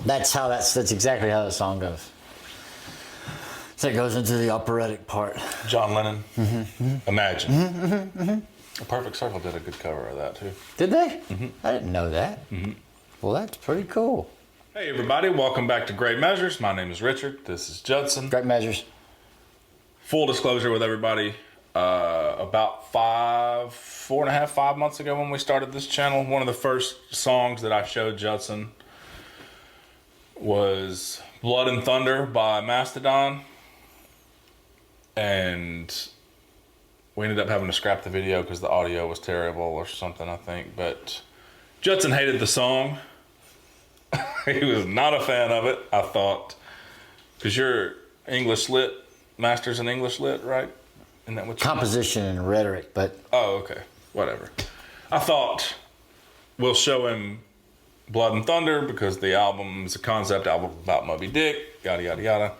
That's exactly how the song goes. So it goes into the operatic part. John Lennon. Imagine. A Perfect Circle did a good cover of that too. Did they? I didn't know that. Well, that's pretty cool. Hey everybody, welcome back to Great Measures. My name is Richard. This is Judson. Great Measures. Full disclosure with everybody, about 4.5 months ago when we started this channel, one of the first songs that I showed Judson was Blood and Thunder by Mastodon. And we ended up having to scrap the video because the audio was terrible or something, I think. But Judson hated the song. He was not a fan of it, I thought. Because you're English Lit, Masters in English Lit, right? Isn't that what you Composition and rhetoric, but... Oh, okay. Whatever. I thought we'll show him Blood and Thunder because the album is a concept album about Moby Dick, yada, yada, yada.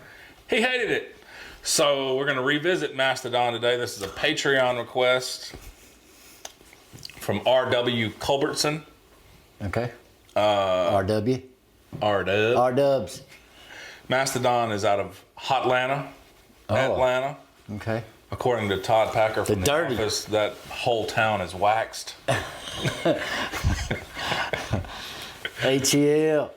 He hated it. So we're going to revisit Mastodon today. This is a Patreon request from R.W. Culbertson. Okay. R.W.? R-Dub. R-Dubs. Mastodon is out of Hotlanta, Atlanta. Okay. According to Todd Packer from the Dirty. Office, that whole town is waxed. ATL.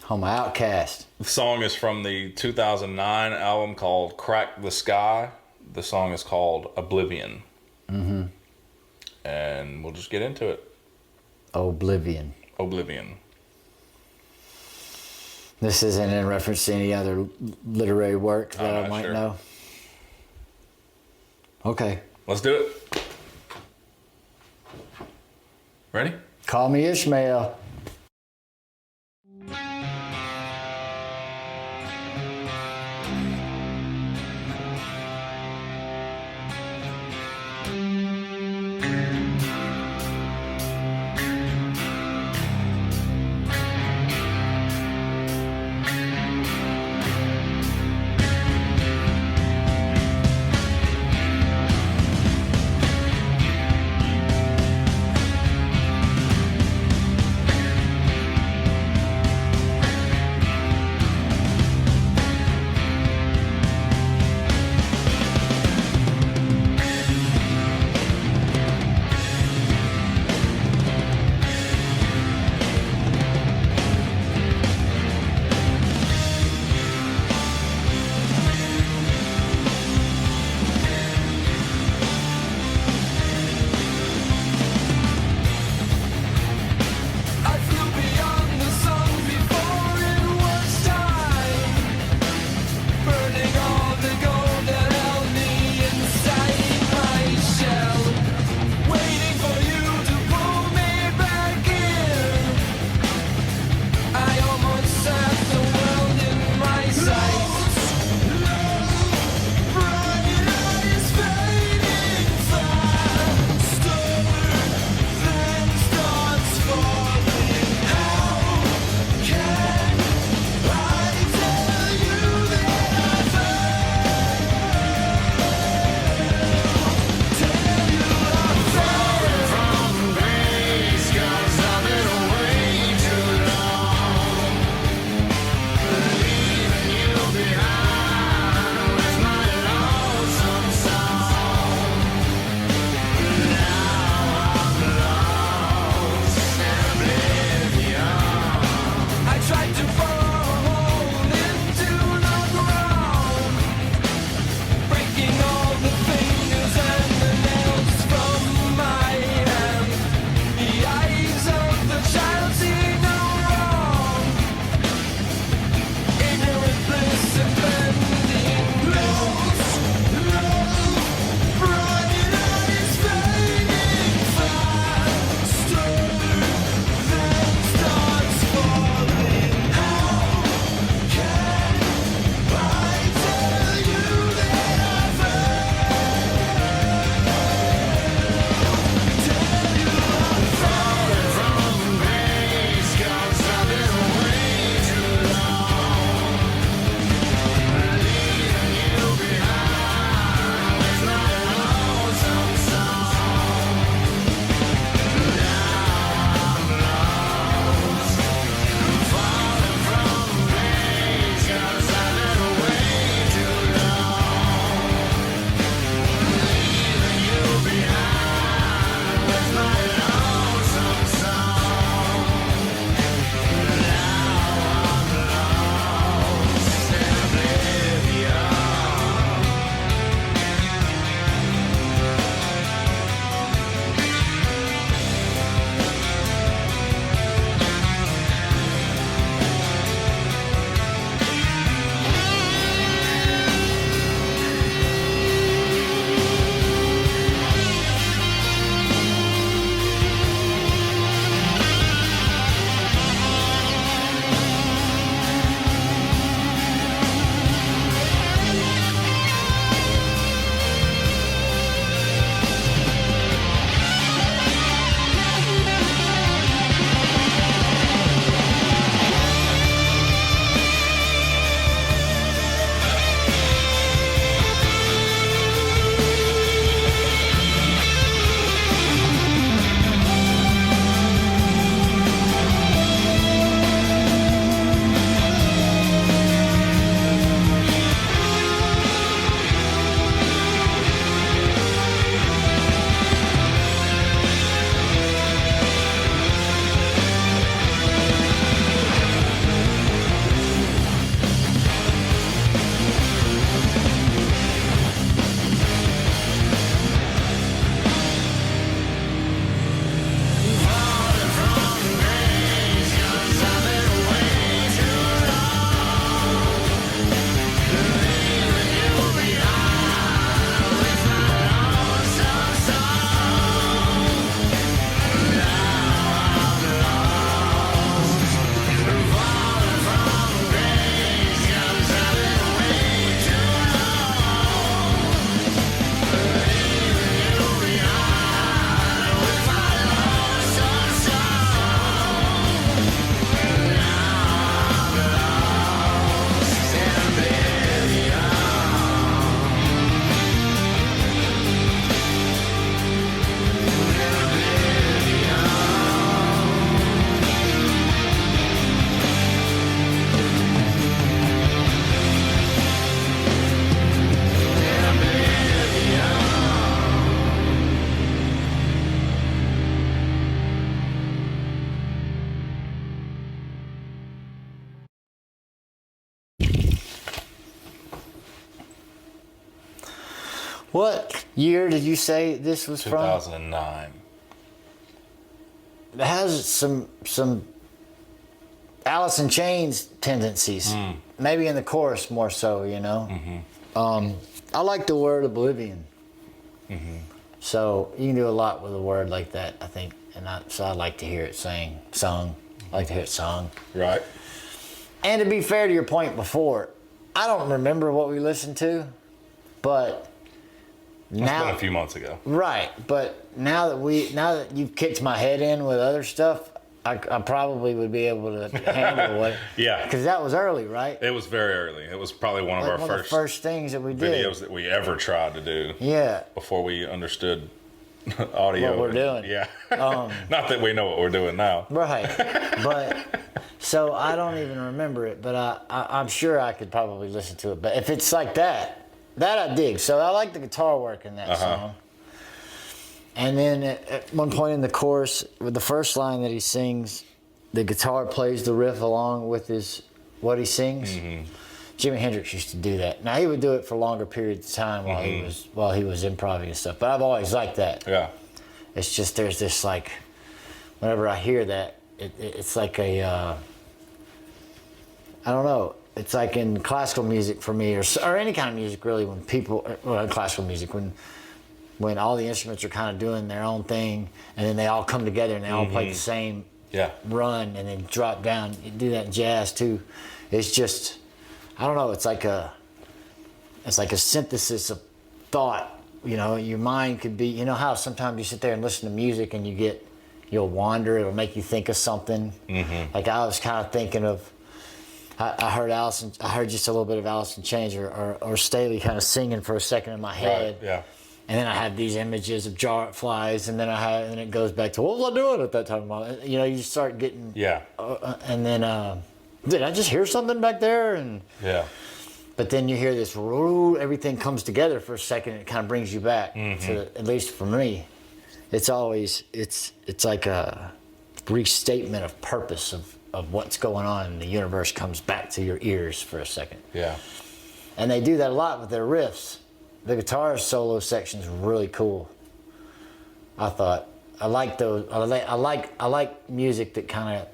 Home of Outcast. The song is from the 2009 album called Crack the Sky. The song is called Oblivion. And we'll just get into it. Oblivion. Oblivion. This isn't in reference to any other literary work that I'm I not might sure. know. Okay. Let's do it. Ready? Call me Ishmael. What year did you say this was from? 2009. It has some Alice in Chains tendencies. Maybe in the chorus more so, you know. I like the word Oblivion. So you can do a lot with a word like that, I think. And so I like to hear it sung. I like to hear it sung. Right. And to be fair to your point before, I don't remember what we listened to, but It's now been a few months ago. Right, but now that you've kicked my head in with other stuff, I probably would be able to handle what. Yeah. Because that was early, right? It was very early. It was probably one of Like our one of the first things that we did. videos that we ever tried to do. Yeah. Before we understood audio. What we're doing. Yeah. Not that we know what we're doing now. Right, but so I don't even remember it, but I'm sure I could probably listen to it. But if it's like that I dig. So I like the guitar work in that song. And then at one point in the chorus, with the first line that he sings, the guitar plays the riff along with what he sings. Jimi Hendrix used to do that. Now he would do it for longer periods of time while he was improvising and stuff. But I've always liked that. Yeah. It's just there's this like, whenever I hear that, it's like a, I don't know. It's like in classical music for me, or any kind of music really, when classical music, when all the instruments are kind of doing their own thing, and then they all come together and they all play the same run and then drop down. You do that in jazz too. It's just, I don't know. It's like a synthesis of thought. You know, your mind could be. You know how sometimes you sit there and listen to music and you'll wander. It'll make you think of something. Like I was kind of thinking of. I heard just a little bit of Alice in Chains or Staley kind of singing for a second in my head. Right, yeah. And then I have these images of jar flies, and then it goes back to what was I doing at that time? You know, you start getting and then did I just hear something back there? And but then you hear this, everything comes together for a second. And it kind of brings you back to, at least for me, it's always it's like a restatement of purpose of what's going on in the universe comes back to your ears for a second. Yeah. And they do that a lot with their riffs. The guitar solo section's really cool. I thought I like those. I like music that kind of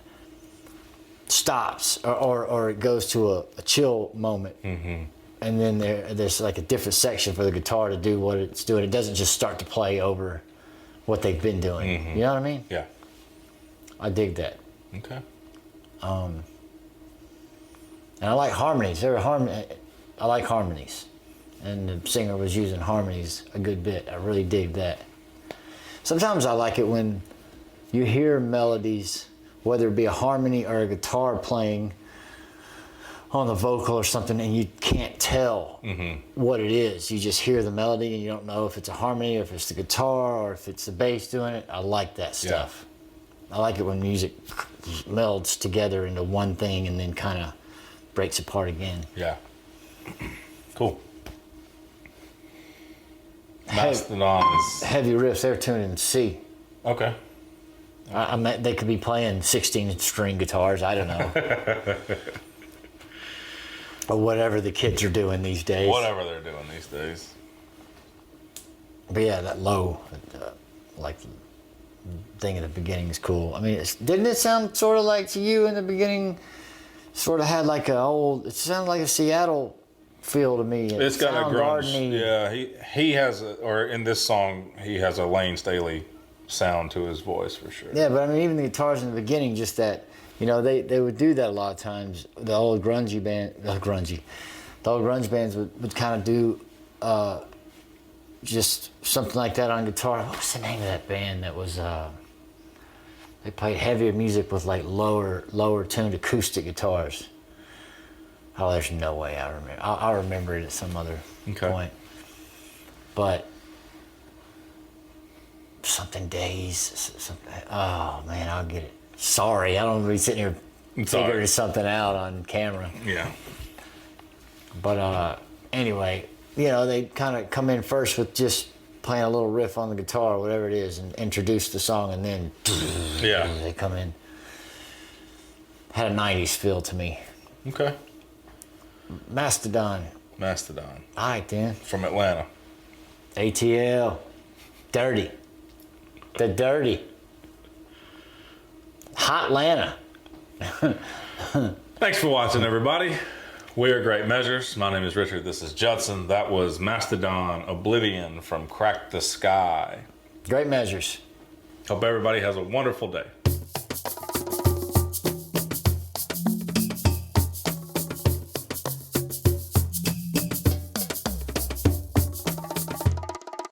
stops or it goes to a chill moment, and then there's like a different section for the guitar to do what it's doing. It doesn't just start to play over what they've been doing. You know what I mean? Yeah. I dig that. Okay. And I like harmonies. I like harmonies. And the singer was using harmonies a good bit. I really dig that. Sometimes I like it when you hear melodies, whether it be a harmony or a guitar playing on the vocal or something, and you can't tell what it is. You just hear the melody and you don't know if it's a harmony or if it's the guitar or if it's the bass doing it. I like that stuff. I like it when music melds together into one thing and then kind of breaks apart again. Yeah. Cool. Mastodon is heavy riffs. They're tuned in C. Okay. I mean, they could be playing 16-string guitars. I don't know, or whatever the kids are doing these days. Whatever they're doing these days. But yeah, that low, like thing at the beginning is cool. I mean, didn't it sound sort of like to you in the beginning? Sort of had like it sounded like a Seattle feel to me. It's got a grunge. Garden-y. Yeah, he has in this song he has a Lane Staley sound to his voice for sure. Yeah, but I mean, even the guitars in the beginning, just that, you know, they would do that a lot of times. The old grunge bands would kind of do just something like that on guitar. What was the name of that band that was? They played heavier music with like lower tuned acoustic guitars. Oh, there's no way I remember. I'll remember it at some other point. But something days. Something, oh man, I'll get it. Sorry, I don't want to be sitting here figuring something out on camera. Yeah. But anyway, you know, they kind of come in first with just playing a little riff on the guitar or whatever it is and introduce the song, and then they come in. Had a 90s feel to me. Okay. Mastodon. All right, then. From Atlanta. ATL. Dirty. The dirty. Hot Lana. Thanks for watching, everybody. We are Great Measures. My name is Richard. This is Judson. That was Mastodon, Oblivion from Crack the Sky. Great Measures. Hope everybody has a wonderful day.